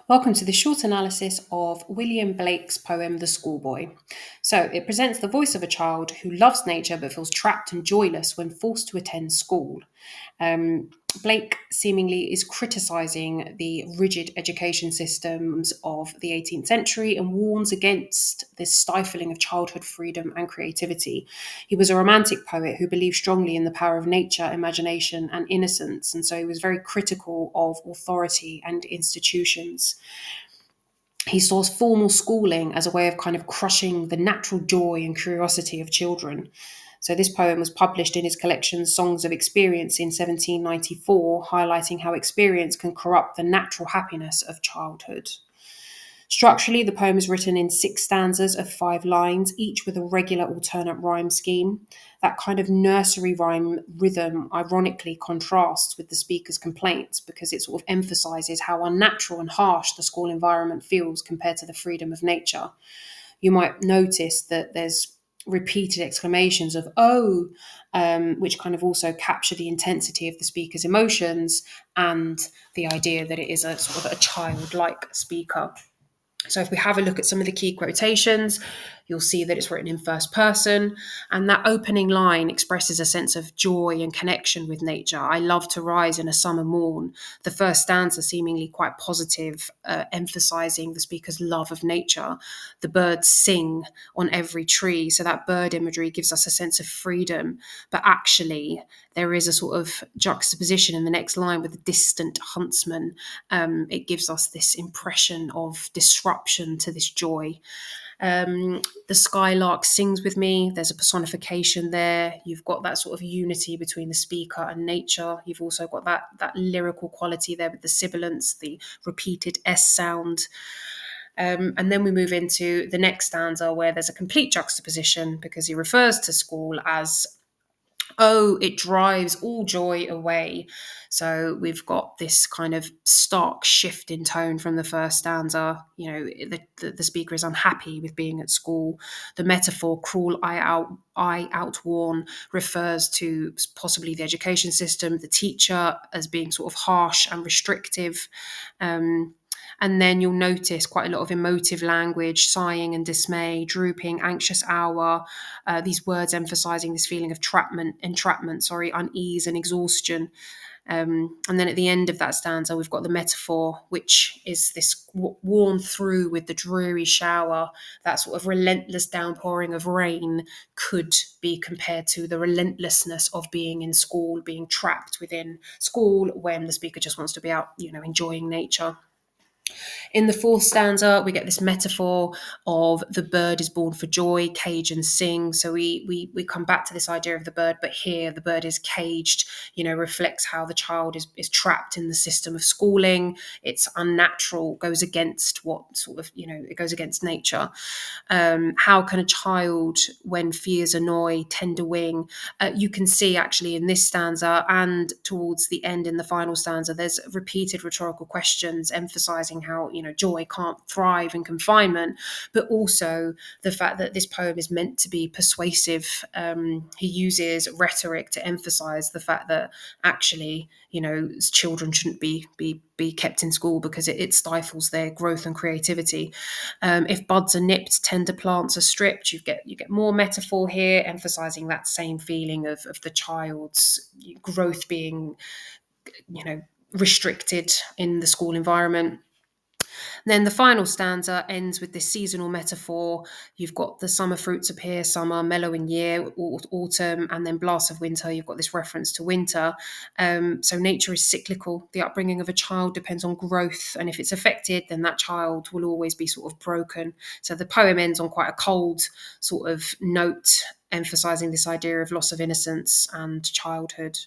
Welcome to the short analysis of William Blake's poem, The Schoolboy. So, it presents the voice of a child who loves nature but feels trapped and joyless when forced to attend school. Um, Blake seemingly is criticising the rigid education systems of the 18th century and warns against this stifling of childhood freedom and creativity. He was a romantic poet who believed strongly in the power of nature, imagination, and innocence, and so he was very critical of authority and institutions. He saw formal schooling as a way of kind of crushing the natural joy and curiosity of children. So, this poem was published in his collection Songs of Experience in 1794, highlighting how experience can corrupt the natural happiness of childhood. Structurally, the poem is written in 6 stanzas of 5 lines, each with a regular alternate rhyme scheme. That kind of nursery rhyme rhythm ironically contrasts with the speaker's complaints because it sort of emphasizes how unnatural and harsh the school environment feels compared to the freedom of nature. You might notice that there's repeated exclamations of "oh," which kind of also capture the intensity of the speaker's emotions and the idea that it is a sort of a childlike speaker. So if we have a look at some of the key quotations, you'll see that it's written in first person, and that opening line expresses a sense of joy and connection with nature. I love to rise in a summer morn. The first stanza seemingly quite positive, emphasizing the speaker's love of nature. The birds sing on every tree, so that bird imagery gives us a sense of freedom. But actually, there is a sort of juxtaposition in the next line with the distant huntsman. It gives us this impression of disruption to this joy. The skylark sings with me. There's a personification there. You've got that sort of unity between the speaker and nature. You've also got that lyrical quality there with the sibilants, the repeated S sound. And then we move into the next stanza where there's a complete juxtaposition because he refers to school as "oh, it drives all joy away." So we've got this kind of stark shift in tone from the first stanza. You know, the speaker is unhappy with being at school. The metaphor "cruel eye outworn" refers to possibly the education system, the teacher as being sort of harsh and restrictive. And then you'll notice quite a lot of emotive language, sighing and dismay, drooping, anxious hour, these words emphasizing this feeling of entrapment, unease and exhaustion. And then at the end of that stanza, we've got the metaphor, which is this worn through with the dreary shower. That sort of relentless downpouring of rain could be compared to the relentlessness of being in school, being trapped within school when the speaker just wants to be out, enjoying nature. In the fourth stanza, we get this metaphor of the bird is born for joy, cage and sing. So we come back to this idea of the bird, but here the bird is caged, reflects how the child is trapped in the system of schooling. It's unnatural, goes against what sort of, it goes against nature. How can a child, when fears annoy, tender wing? You can see actually in this stanza and towards the end in the final stanza, there's repeated rhetorical questions emphasizing how, joy can't thrive in confinement, but also the fact that this poem is meant to be persuasive. He uses rhetoric to emphasize the fact that actually, children shouldn't be kept in school because it stifles their growth and creativity. If buds are nipped, tender plants are stripped. You get more metaphor here, emphasizing that same feeling of the child's growth being, restricted in the school environment. Then the final stanza ends with this seasonal metaphor. You've got the summer fruits appear, summer, mellowing year, autumn, and then blasts of winter. You've got this reference to winter. So nature is cyclical. The upbringing of a child depends on growth, and if it's affected, then that child will always be sort of broken. So the poem ends on quite a cold sort of note, emphasizing this idea of loss of innocence and childhood.